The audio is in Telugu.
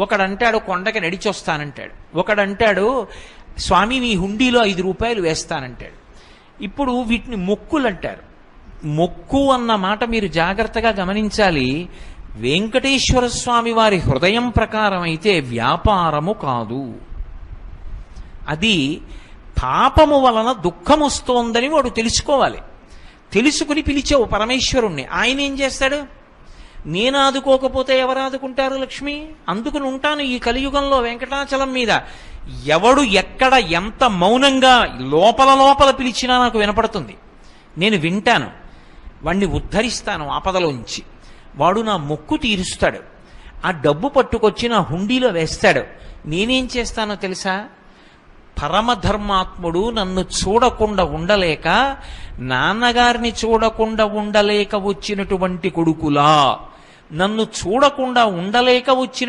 ఒకడంటాడు కొండకి నడిచొస్తానంటాడు, ఒకడంటాడు స్వామి మీ హుండీలో 5 రూపాయలు వేస్తానంటాడు. ఇప్పుడు వీటిని మొక్కులు అంటారు. మొక్కు అన్న మాట మీరు జాగ్రత్తగా గమనించాలి. వెంకటేశ్వర స్వామి వారి హృదయం ప్రకారం అయితే వ్యాపారము కాదు. అది పాపము వలన దుఃఖం వస్తోందని వాడు తెలుసుకోవాలి. తెలుసుకుని పిలిచావు పరమేశ్వరుణ్ణి, ఆయన ఏం చేస్తాడు? నేను ఆదుకోకపోతే ఎవరు ఆదుకుంటారు లక్ష్మి? అందుకుని ఉంటాను ఈ కలియుగంలో వెంకటాచలం మీద. ఎవడు ఎక్కడ ఎంత మౌనంగా లోపల లోపల పిలిచినా నాకు వినపడుతుంది. నేను వింటాను, వాణ్ణి ఉద్ధరిస్తాను ఆపదలోంచి. వాడు నా మొక్కు తీరుస్తాడు. ఆ డబ్బు పట్టుకొచ్చి నా హుండీలో వేస్తాడు. నేనేం చేస్తానో తెలుసా? పరమధర్మాత్ముడు నన్ను చూడకుండా ఉండలేక, నాన్నగారిని చూడకుండా ఉండలేక వచ్చినటువంటి కొడుకులా, నన్ను చూడకుండా ఉండలేక వచ్చిన